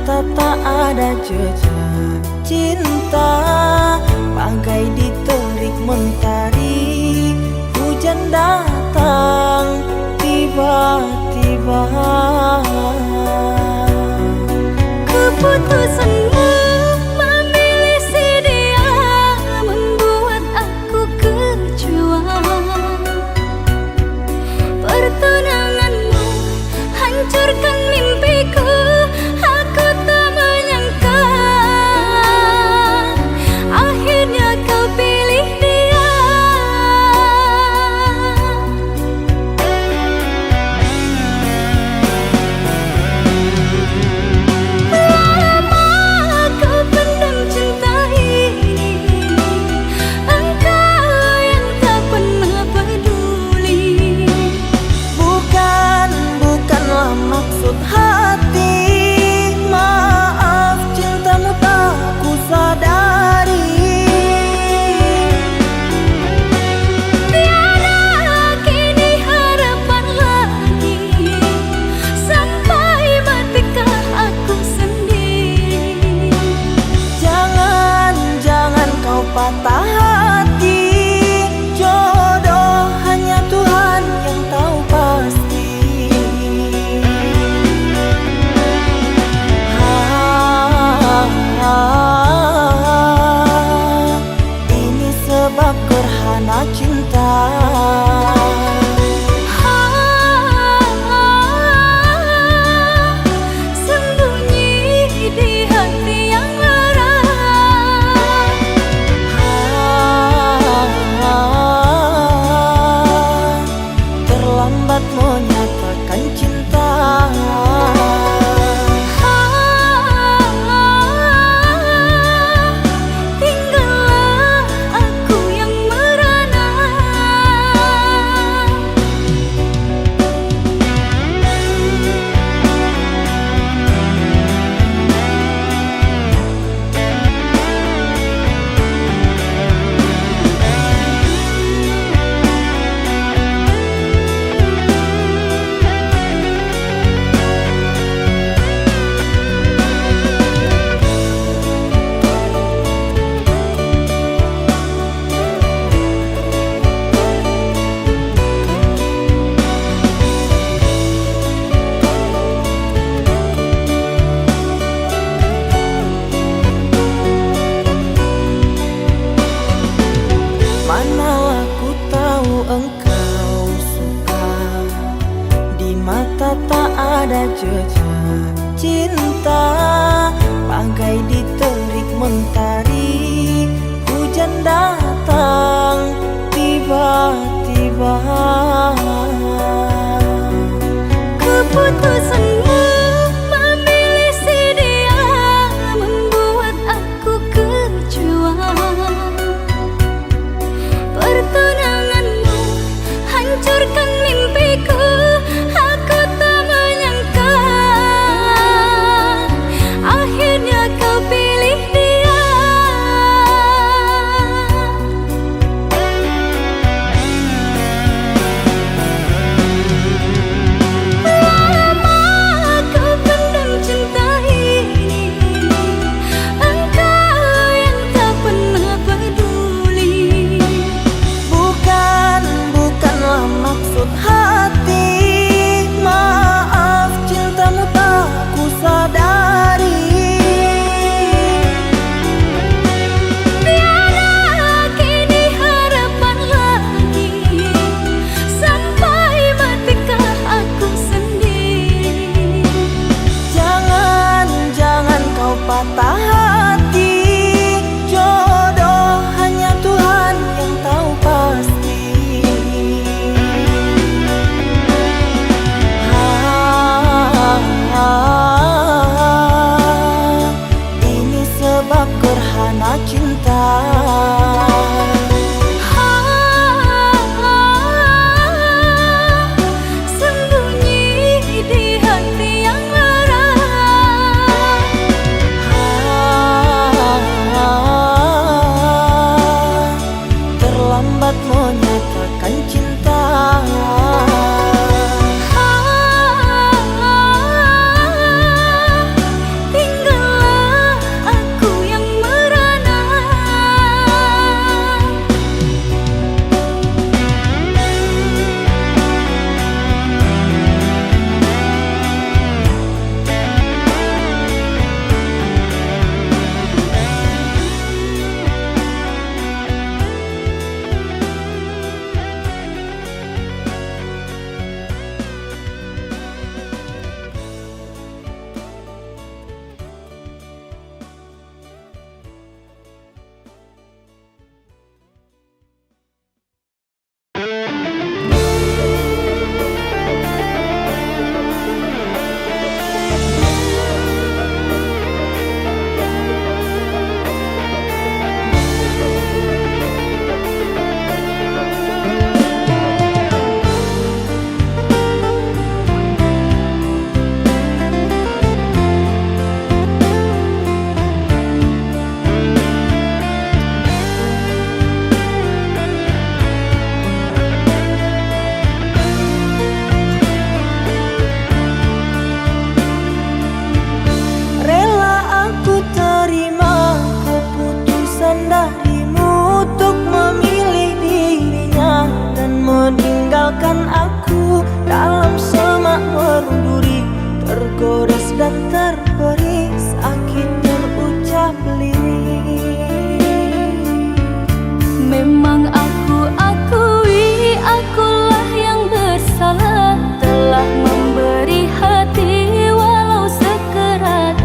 mata tak ada jejak cinta, bagai diterik mentari. Hujan datang tiba-tiba. Keputusanmu memilih si dia membuat aku kecewa. Pertunanganmu hancurkan mimpiku. Aku tak menyangka akhirnya kau pilih dia. Lama kau pendam cinta ini, engkau yang tak pernah peduli. Bukanlah maksud hati, maaf cintamu tak ku sadari. Tiada kini harapan lagi, sampai matikah aku sendiri. Jangan kau patah hati, jodoh hanya Tuhan yang tahu pasti. Ini sebab gerhana cinta. Sembunyi di hati yang lara. Terlambat menyatakan cinta. Tinggallah aku yang merana. Manalah ku tahu engkau suka, di mata tak ada jejak cinta, bagai diterik mentari. Hujan datang tiba-tiba. Keputusanmu memilih si dia membuat aku kecewa. Pertunanganmu hancurkan mimpiku. Aku tak menyangka akhirnya kau pilih dia. Lama kau pendam cinta ini, engkau yang tak pernah peduli. Bukanlah maksud hati, maaf cintamu tak ku sadari. Tiada kini harapan lagi, sampai matikah aku sendiri. Jangan kau patah hati, jodoh hanya Tuhan yang tahu pasti. Ini sebab gerhana cinta. Sembunyi di hati yang lara.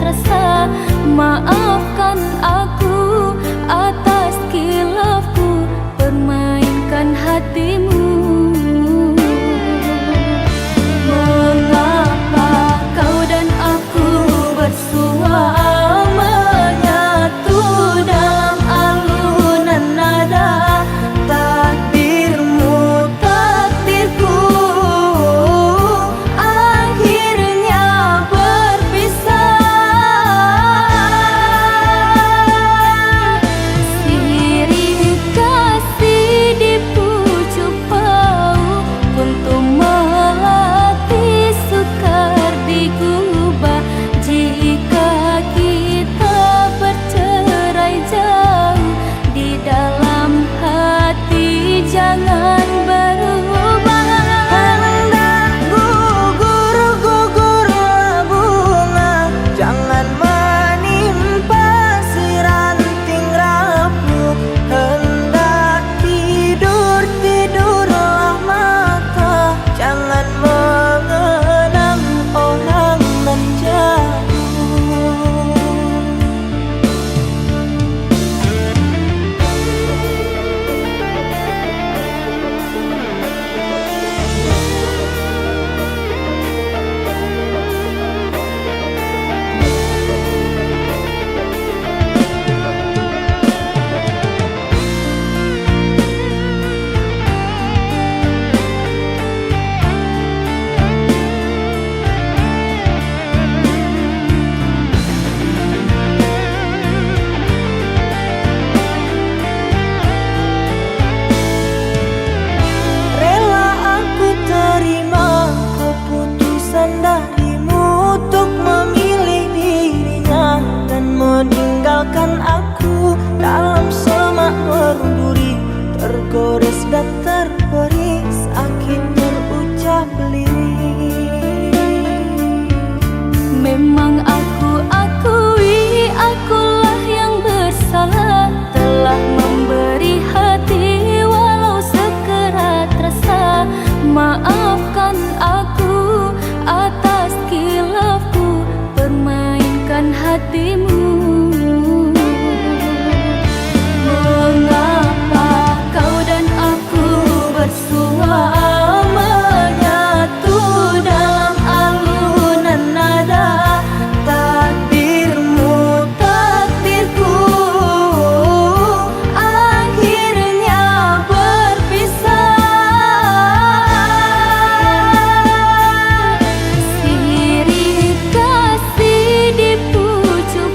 rasa. Maafkan aku atas khilafku, permainkan hatimu. Mengapa kau dan aku bersua menyatu dalam alunan nada? Takdirmu, takdirku, akhirnya berpisah. Sirih kasih di pucuk bau, untuk melatih sukar digubah. Jika kita bercerai jauh, di dalam hati jangan berubah. Hendak gugur-gugurlah bunga, jangan menimpa si ranting rapuh. Hendak tidur-tidurlah mata, jangan mengenang orang nan jauh. Rela aku terima keputusan darimu untuk memilih dirinya dan meninggalkan aku dalam semak berduri, tergores dan terberi sakit terucap lirik. Memang aku akui akulah yang bersalah, telah memberi hati walau sekerat rasa. Maafkan aku atas khilafku, permainkan hatimu. Mengapa kau dan aku bersua menyatu dalam alunan nada? Takdirmu, takdirku, akhirnya berpisah. Sirih kasih di pucuk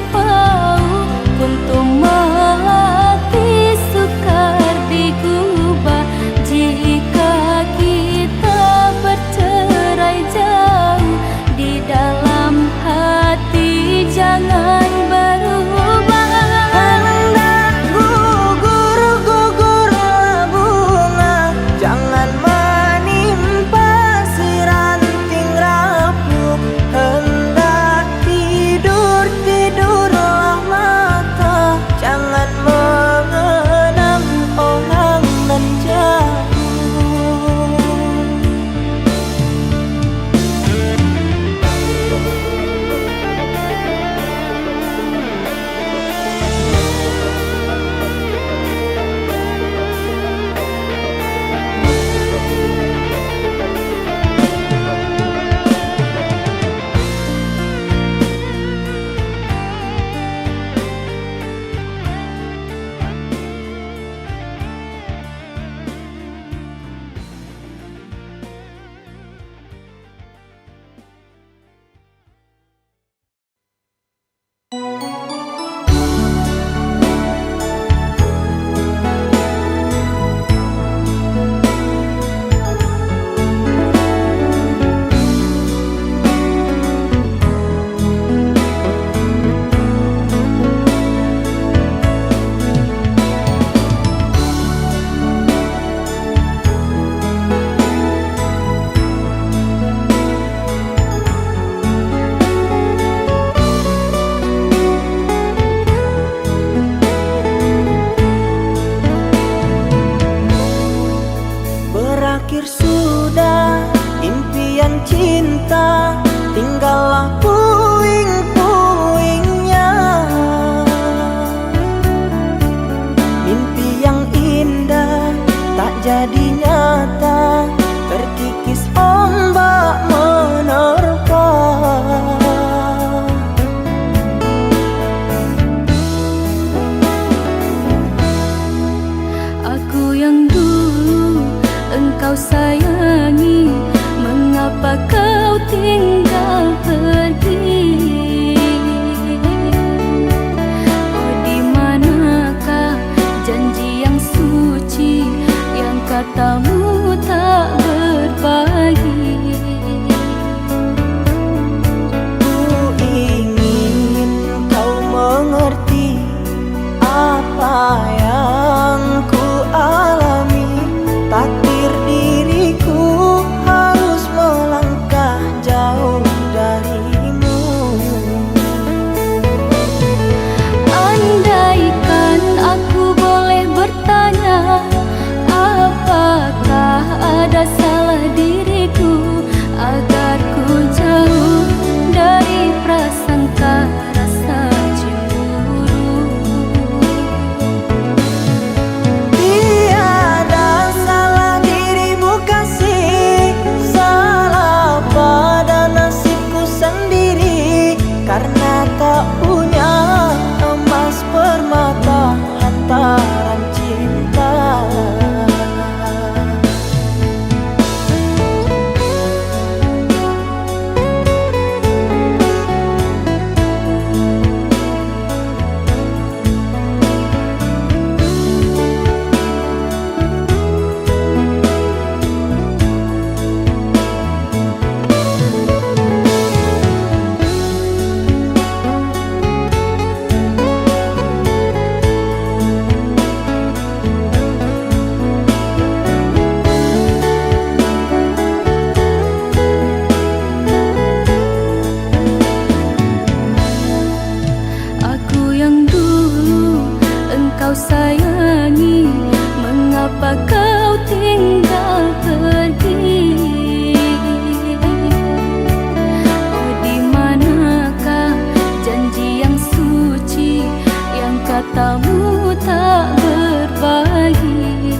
tamu tak berbagi.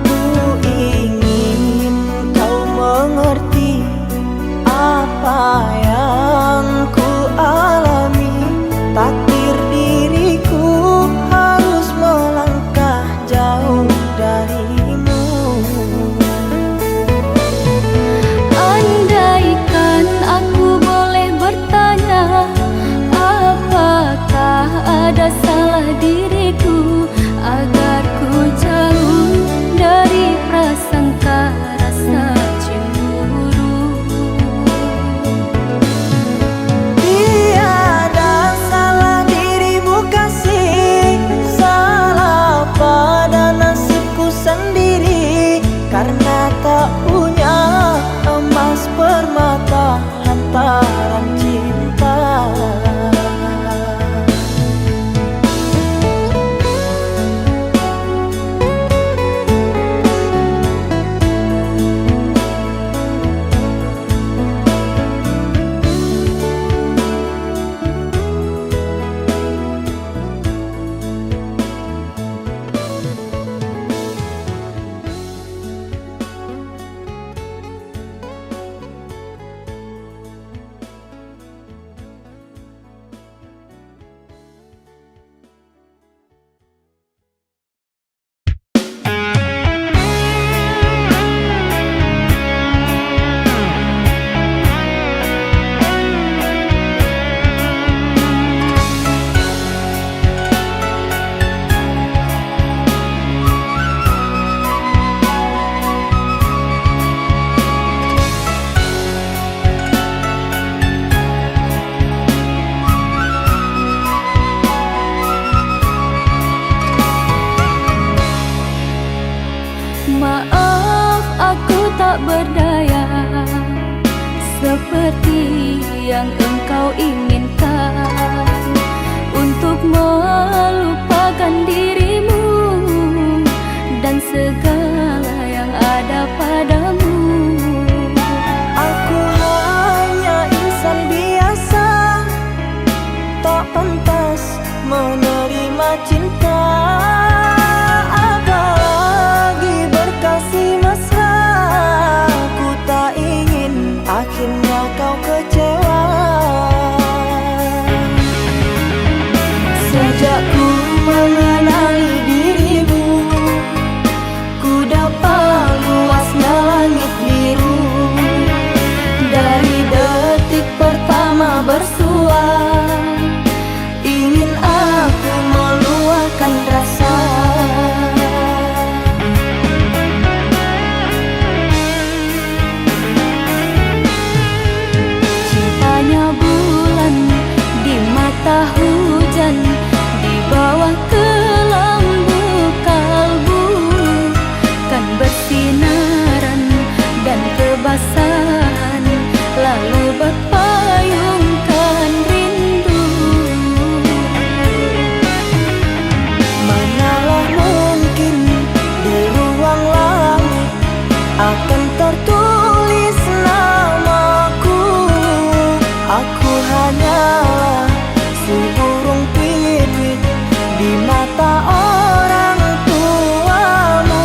Ku ingin kau mengerti apa yang ku alami. Takdir diriku harus melangkah jauh darimu. Andaikan aku boleh bertanya, apakah ada salah diriku agar ku jauh dari prasangka rasa cemburu. Tiada salah dirimu kasih, salah pada nasibku sendiri. Karena tak punya emas permata lantaran cinta. Maaf aku tak berdaya seperti yang engkau inginkan, untuk melupakan dirimu dan segala yang ada padamu. Aku hanya insan biasa, tak pantas menerima cinta. Apalagi berkasih mesra, ku tak ingin akhirnya kau kecewa. Sejak ku mengenali dirimu, ku dapat luasnya langit biru. Dari detik pertama bersua, ingin aku meluahkan rasa. Cintanya bulan di mata hujan, di bawah kelambu kalbu, kan bersinaran dan kebasahan, lalu berpayungkan rindu. Manalah mungkin di ruang langit akan tertulis namaku. Aku hanyalah seburung pipit di mata orang tuamu.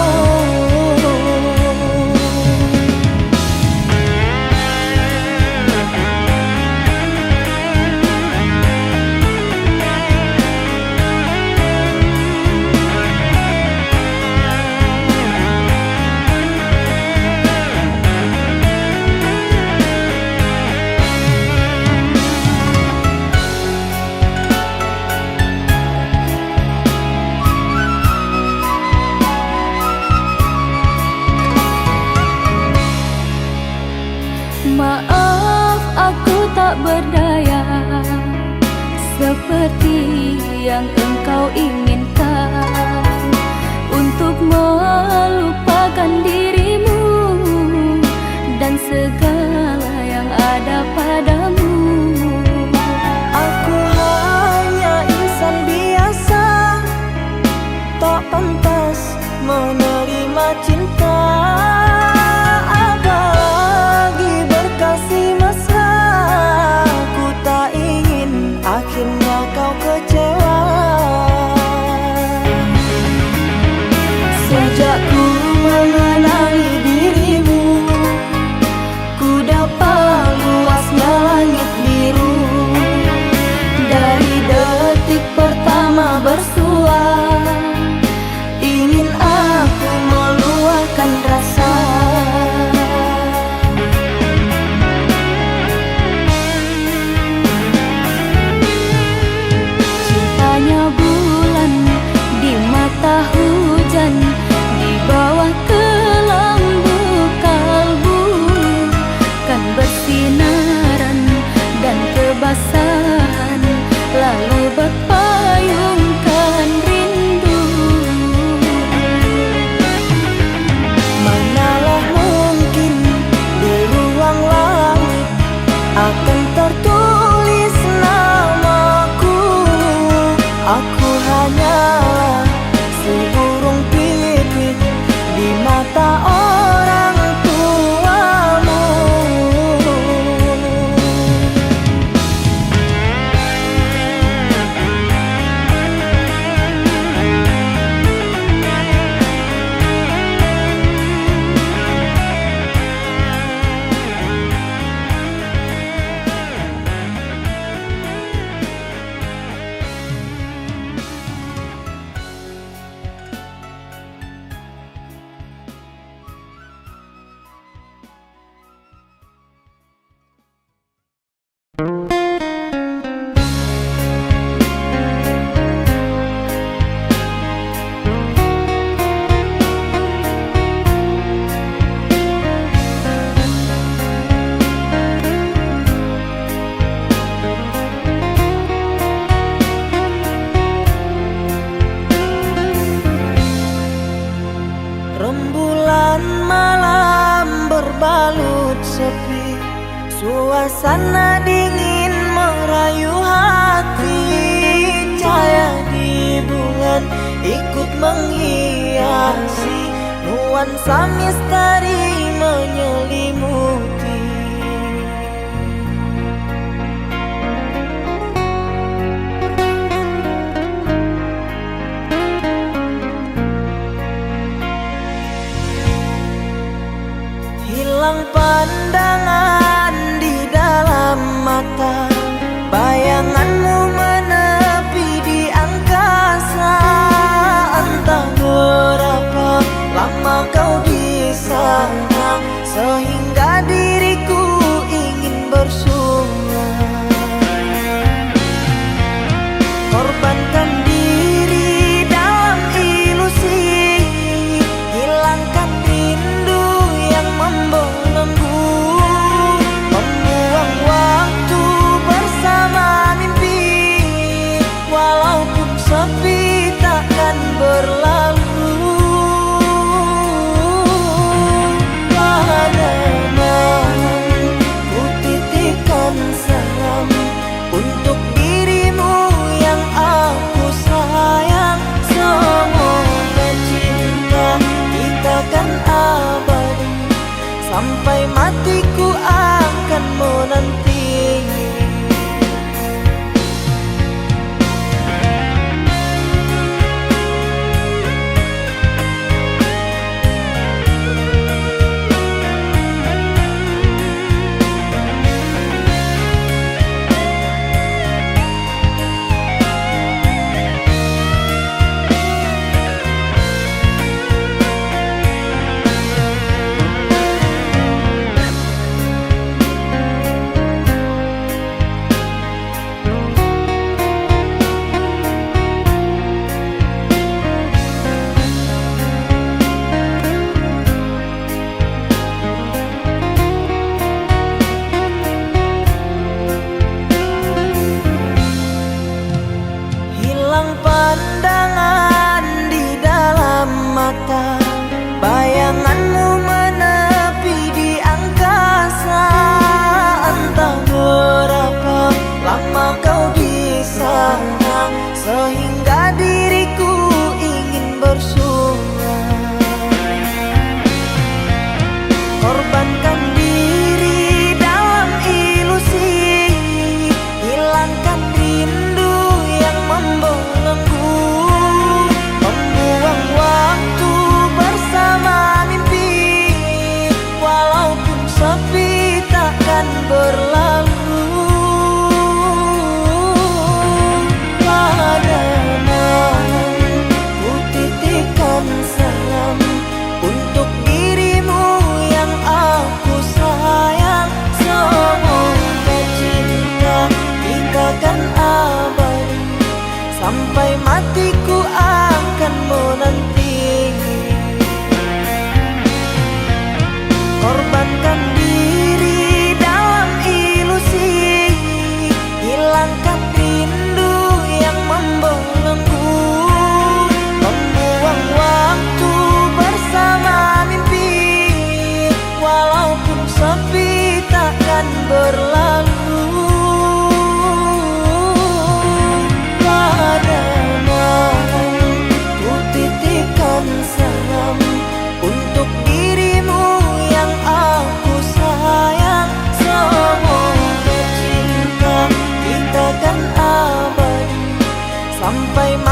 Maaf aku tak berdaya seperti yang engkau inginkan, untuk melupakan dirimu dan segala yang ada padamu. Aku hanya insan biasa, tak pantas menerima cinta. Apalagi berkasih mesra, ku tak ingin akhirnya kau obat payungkan rindu. Manalah mungkin di ruang langit akan tertulis namaku. Aku hanyalah si burung pipit di mata orang tuamu. Rembulan malam berbalut sepi, suasana dingin merayu hati. Cahaya di bulan ikut menghiasi, nuansa misteri menyelimuti. Hilang pandangan di dalam mata, bayanganmu menepi di angkasa. Entah berapa lama kau di sana, sehingga diriku ingin bersuara. Korbankan diri dalam ilusi, hilangkan rindu yang membelenggu, membuang waktu bersama mimpi. Walaupun sepi takkan berlalu. Pada malam ku titipkan salam untuk dirimu yang aku sayang. Semoga cinta kita kan abadi, sampai matiku akan menanti. Hilang pandangan di dalam mata, bayanganmu menepi di angkasa. Entah berapa lama kau di sana, sehingga diriku ingin bersuara. Korbankan diri dalam ilusi, hilangkan rindu yang membelenggu,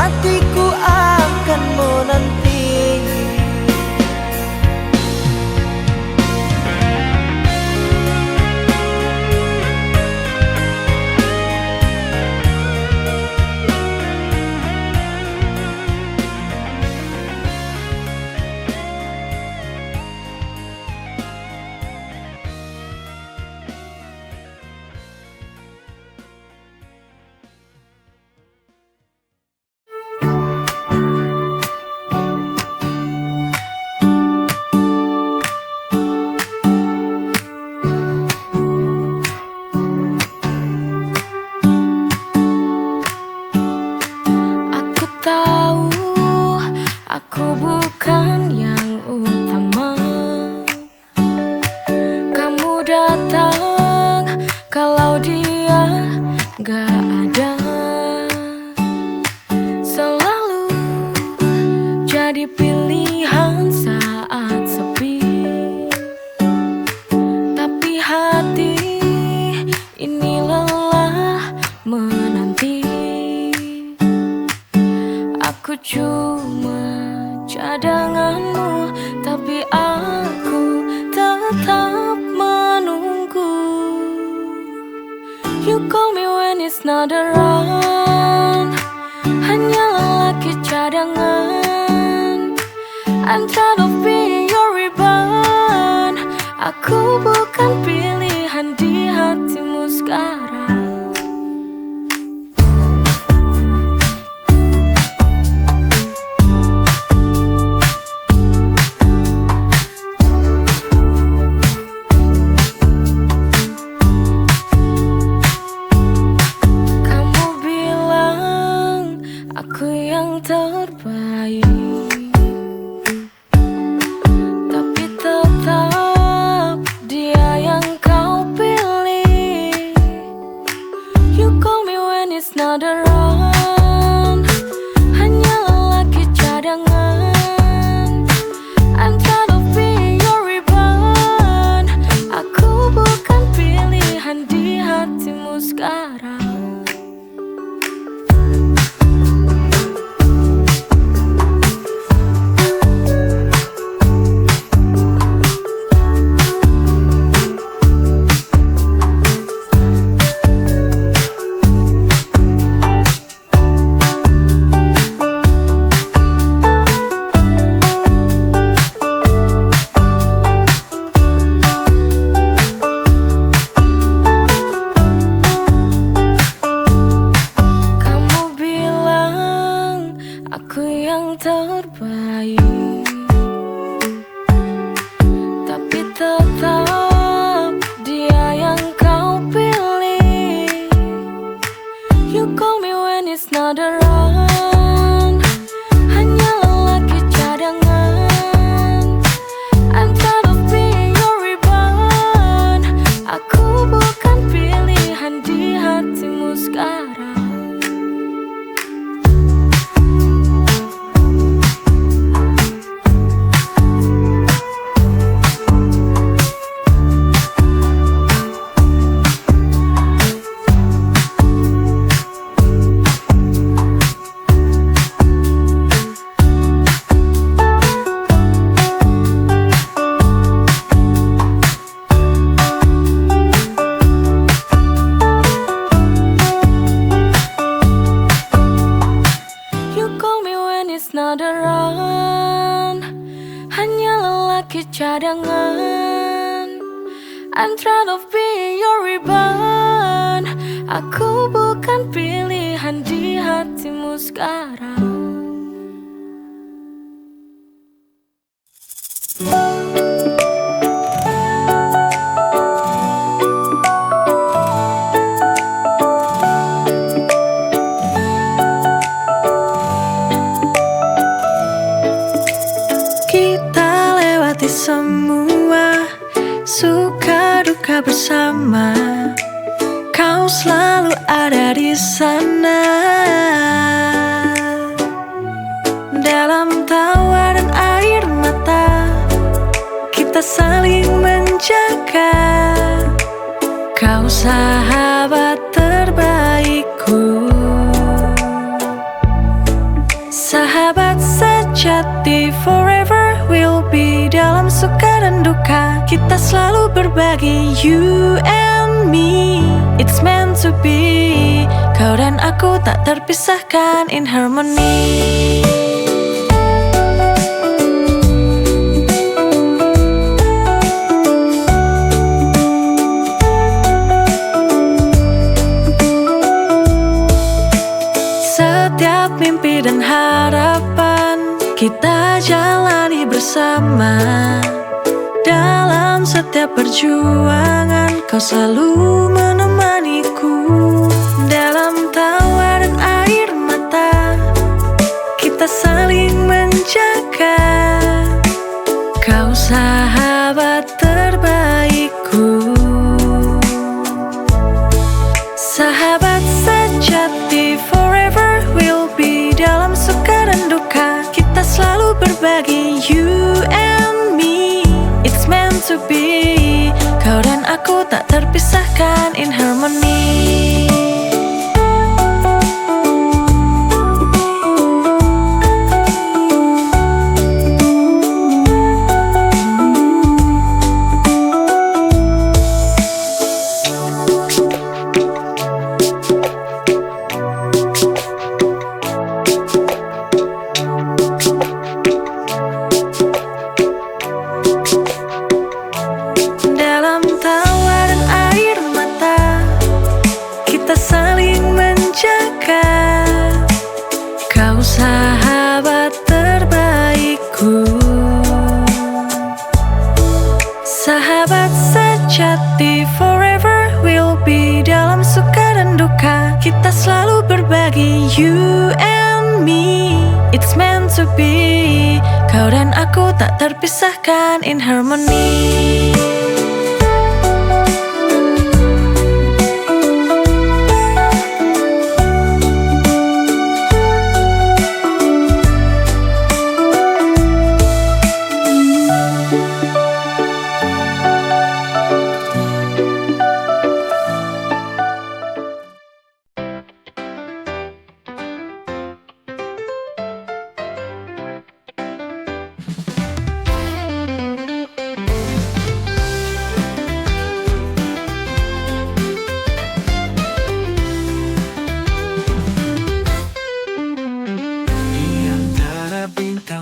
hatiku akan menanti. Aku bukan yang utama. Kamu datang kalau dia gak ada. Selalu jadi pilihan saat sepi. Tapi hati ini lelah menanti. Aku cuma cadanganmu, tapi aku tetap menunggu. You call me when it's not around. Hanya lelaki cadangan. I'm tired of being your rebound. Aku bukan pilihan di hatimu sekarang. Terbaik, tapi tetap dia yang kau pilih. You call me when it's not around. Hanya lelaki cadangan. I'm tired of being your rebound. Aku bukan pilihan di hatimu sekarang. Aku yang terbaik, tapi tetap dia yang kau pilih. You call me when it's not around. Hanya lelaki cadangan. I'm tired of being your rebound. Aku bukan pilihan di hatimu sekarang. Not around. Hanya lelaki cadangan. I'm tired of being your rebound. Aku bukan pilihan di hatimu sekarang. Semua suka duka bersama, kau selalu ada di sana. Dalam tawa dan air mata, kita saling menjaga. Kau sahabat terbaikku. sejati. Forever will be dalam suka dan duka. Kita selalu berbagi, you and me. It's meant to be. Kau dan aku tak terpisahkan in harmony. Setiap mimpi dan harapan kita jalani bersama. Dalam setiap perjuangan kau selalu menemaniku. Dalam tawa dan air mata kita saling menjaga. Kau sahabat terbaikku, sahabat sejati. Forever will be dalam suka dan duka. Kita selalu berbagi, you and me. It's meant to be. Kau dan aku tak terpisahkan in harmony. Dalam tawa dan air mata kita saling menjaga. Kau sahabat terbaikku, sahabat sejati. Forever will be dalam suka dan duka. Kita selalu berbagi, you and me. It's meant to be. Kau dan aku tak terpisahkan in harmony.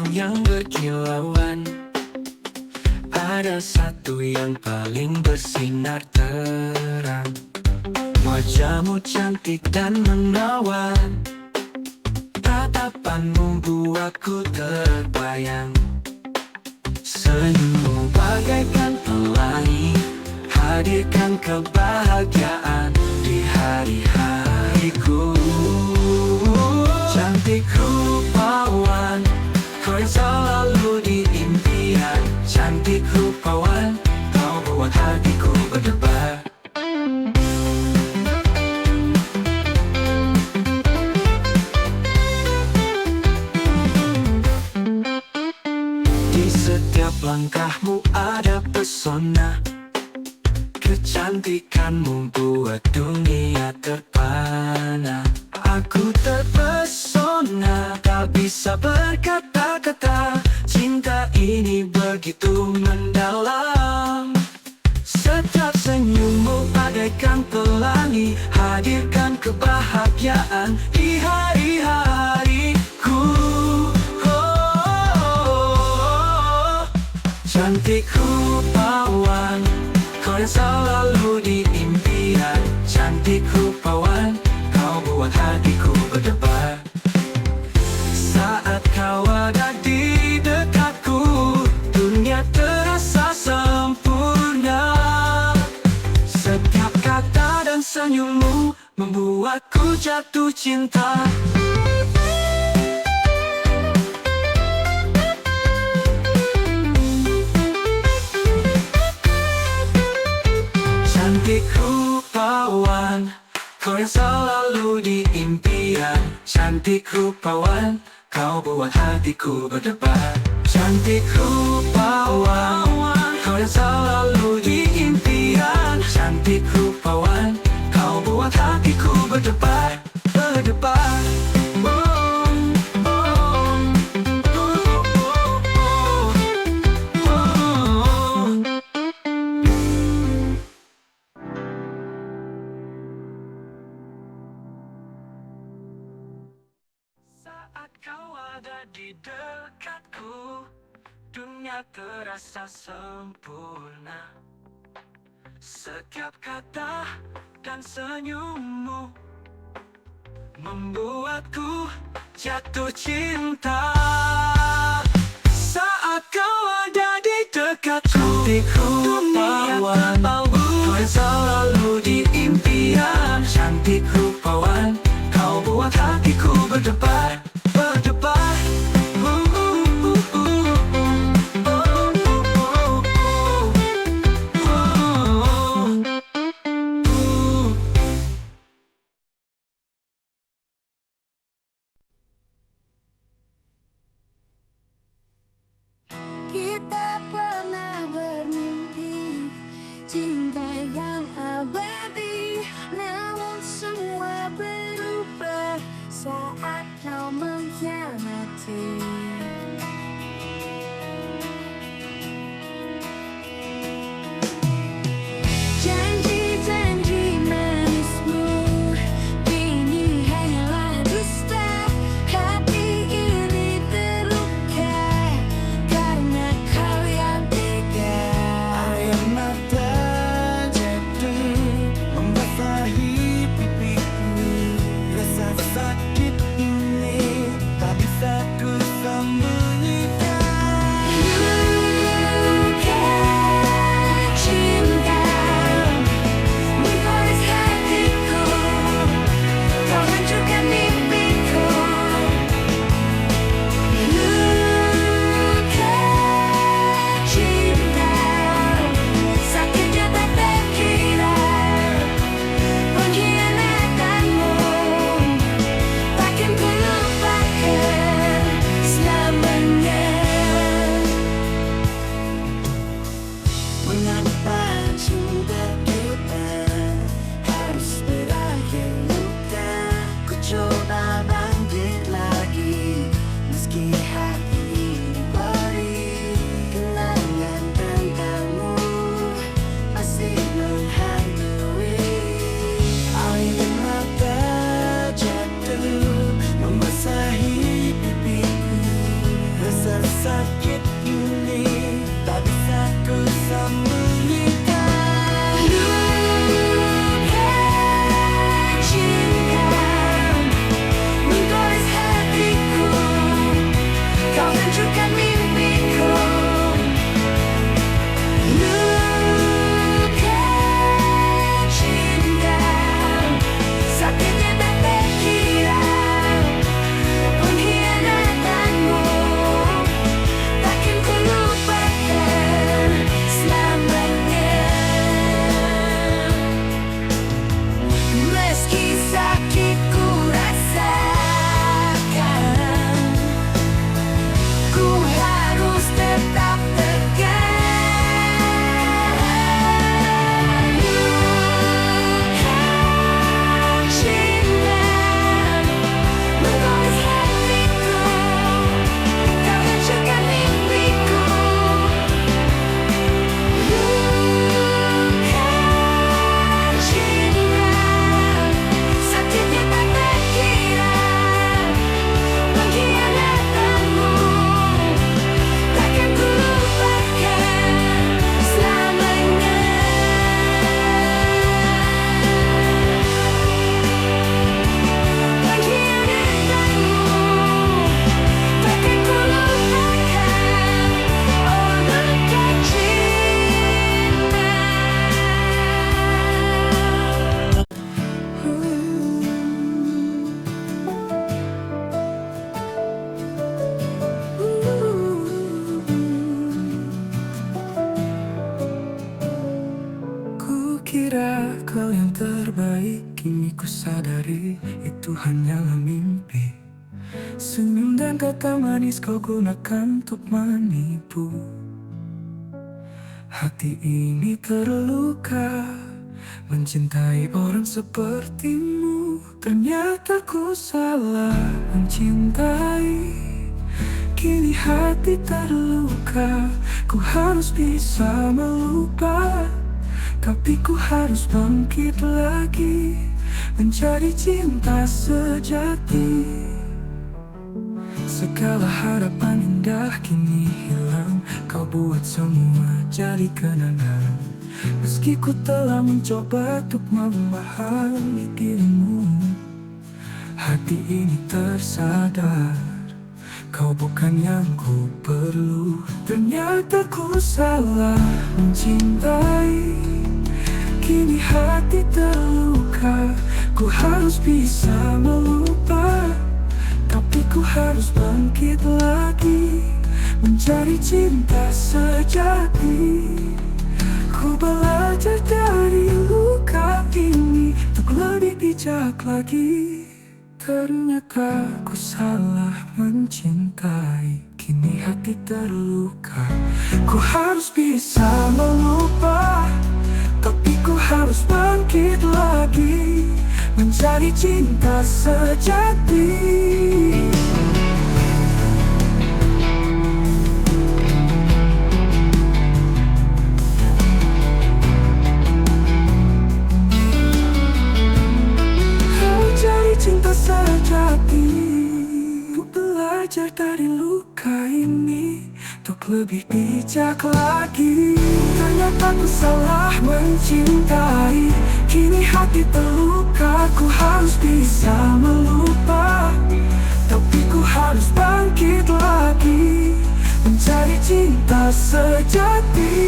Yang berkilauan, ada satu yang paling bersinar terang. Wajahmu cantik dan menawan, tatapanmu buatku terbayang. Senyummu bagaikan pelangi, hadirkan kebahagiaan di hari-hariku. Cantik rupawan, kau yang selalu di impian. Cantik rupawan, kau buat hatiku berdebar. Di setiap langkahmu ada pesona. Kecantikanmu buat dunia terpana. Aku terpesona, tak bisa berkata-kata. Cinta ini begitu mendalam. Setiap senyummu bagaikan pelangi, hadirkan kebahagiaan di hari-hariku. Cantik rupawan, kau yang selalu di impian. Cantik rupawan, kau buat hatiku berdebar. Saat kau ada di dekatku, dunia terasa sempurna. Setiap kata dan senyummu membuatku jatuh cinta. Cantik rupawan, kau yang selalu di impian. Cantik rupawan, kau buat hatiku berdebar. Cantik rupawan, kau yang selalu di impian. Cantik rupawan, kau buat hatiku berdebar, berdebar. ada di dekatku, dunia terasa sempurna. Setiap kata dan senyummu membuatku jatuh cinta. Saat kau ada di dekatku, cantikku rupawan, kau yang selalu di impian. Cantik rupawan, kau buat hatiku berdebar, berdebar. Kita pernah bermimpi cinta yang abadi, namun semua berubah saat kau mengkhianati. Janji-janji manismu kini hanyalah dusta. Hati ini terluka karena kau yang tega. Air mata jatuh membasahi pipiku. Rasa sakit ini tak bisa ku sembunyikan. Luka cinta menggores hatiku, kau hancurkan mimpiku. Luka cinta, sakitnya tak terkira. Pengkhianatanmu takkan ku lupakan selamanya. Mengapa cinta kita harus berakhir luka? Ku coba bangkit lagi, meski hati ini perih. Kenangan tentangmu masih menghantui. Air mata jatuh membasahi pipiku. Rasa sakit ini tak bisa ku sembunyikan. Luka cinta menggores hatiku, kau hancurkan mimpiku. Luka cinta, sakitnya tak terkira. Pengkhianatanmu takkan ku lupakan selamanya. Meski sakit ku rasakan, ku harus tetap tegar. Luka cinta menggores hatiku, kau hancurkan mimpiku. Luka cinta, sakitnya tak terkira. Pengkhianatanmu takkan ku lupakan selamanya. Pengkhianatanmu takkan ku lupakan. Oh luka cinta. Ku kira kau yang terbaik, kini ku sadari itu hanyalah mimpi. Senyum dan kata manis kau gunakan untuk menipu. Hati ini terluka mencintai orang sepertimu. Ternyata ku salah mencintai. Kini hati terluka, ku harus bisa melupa. Tapi ku harus bangkit lagi, mencari cinta sejati. Segala harapan indah kini hilang. Kau buat semua jadi kenangan. Meski ku telah mencoba untuk memahami dirimu, hati ini tersadar kau bukan yang ku perlu. Ternyata ku salah mencintai. Kini hati terluka. Ku harus bisa melupa, tapi ku harus bangkit lagi, mencari cinta sejati. Ku belajar dari luka ini untuk lebih bijak lagi. Ternyata ku salah mencintai. Kini hati terluka. Ku harus bisa melupa, tapi ku harus bangkit lagi, mencari cinta sejati. Cinta sejati. Ku belajar dari luka ini untuk lebih bijak lagi. Ternyata ku salah mencintai. Kini hati terluka. Ku harus bisa melupa, tapi ku harus bangkit lagi, mencari cinta sejati.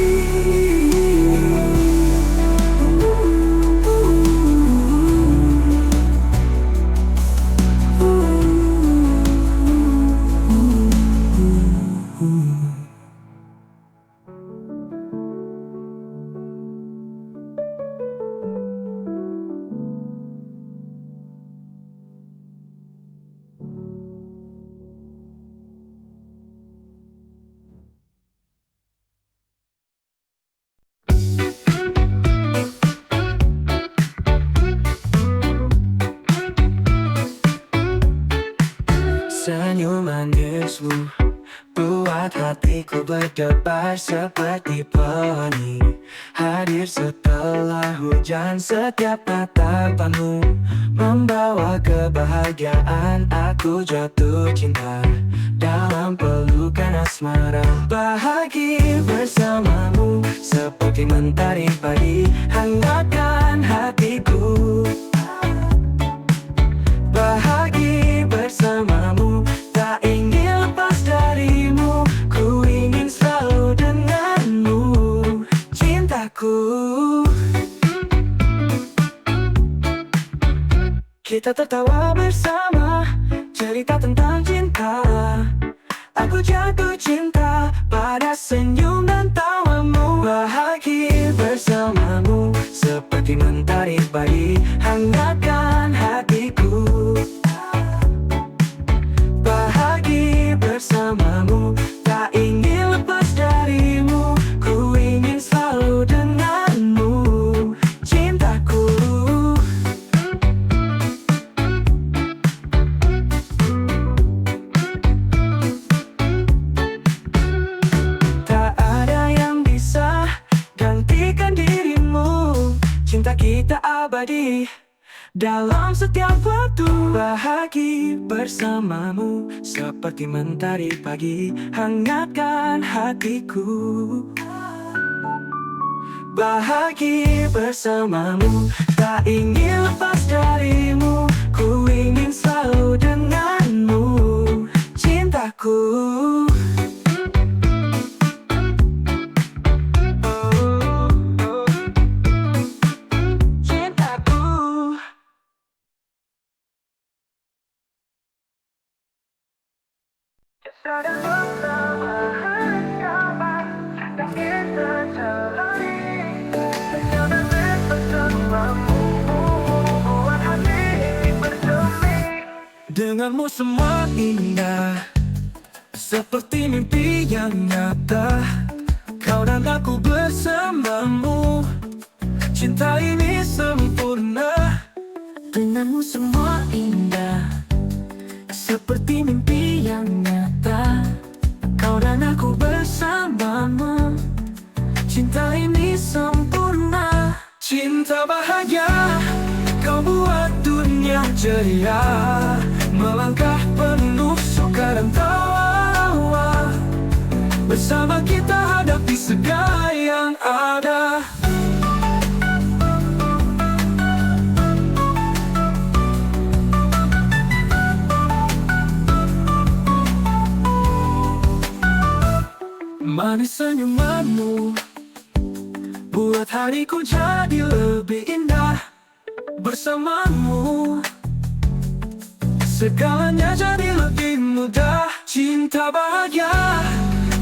Senyum manismu buat hatiku berdebar seperti pelangi. Hadir setelah hujan, setiap tatapanmu membawa kebahagiaan. Aku jatuh cinta dalam pelukan asmara. Bahagia bersamamu seperti mentari pagi, hangatkan hatiku. Bahagia bersamamu, tak ingin lepas darimu. Ku ingin selalu denganmu, cintaku. Kita tertawa bersama, cerita tentang cinta. Aku jatuh cinta pada senyum dan tawamu. Bahagia bersamamu seperti mentari pagi, hangatkan hatiku. Bahagia bersamamu, tak ingin lepas darimu. Ku ingin selalu denganmu, cintaku. Tak ada yang bisa gantikan dirimu. Cinta kita abadi dalam setiap waktu. Bahagia bersamamu seperti mentari pagi, hangatkan hatiku. Bahagia bersamamu, tak ingin lepas darimu. Ku ingin selalu denganmu, cintaku. Denganmu semua indah, seperti mimpi yang nyata. Kau dan aku bersamamu, cinta ini sempurna. Denganmu semua indah, seperti mimpi yang nyata. Kau dan aku bersamamu, cinta ini sempurna. Cinta bahagia, kau buat dunia ceria. Melangkah penuh suka dan tawa. Bersama kita hadapi segala yang ada. Manis senyumanmu buat hariku jadi lebih indah. Bersamamu segalanya jadi lebih mudah. Cinta bahagia,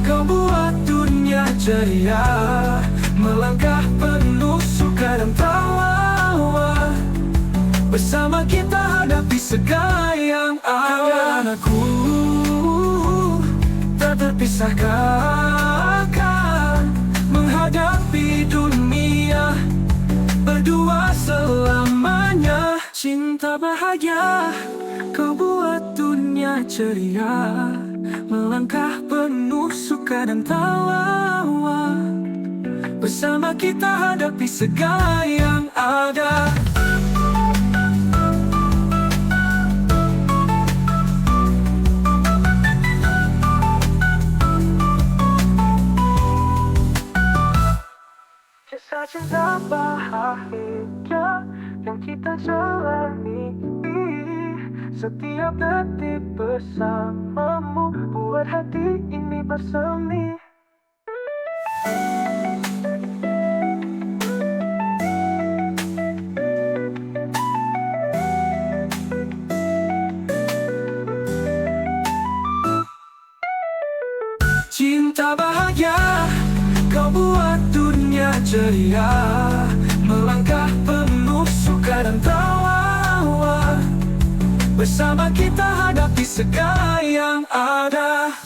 kau buat dunia ceria. Melangkah penuh suka dan tawa. Bersama kita hadapi segala yang ada. Anakku tak terpisahkan menghadapi dunia berdua selamanya. Cinta bahagia, kau buat dunia ceria. Melangkah penuh suka dan tawa. Bersama kita hadapi segala yang ada. Kisah cinta bahagia yang kita jalani, setiap detik bersamamu buat hati ini bersemi. Cinta bahagia, kau buat dunia ceria. Melangkah penuh suka dan tawa. Bersama kita hadapi segala yang ada.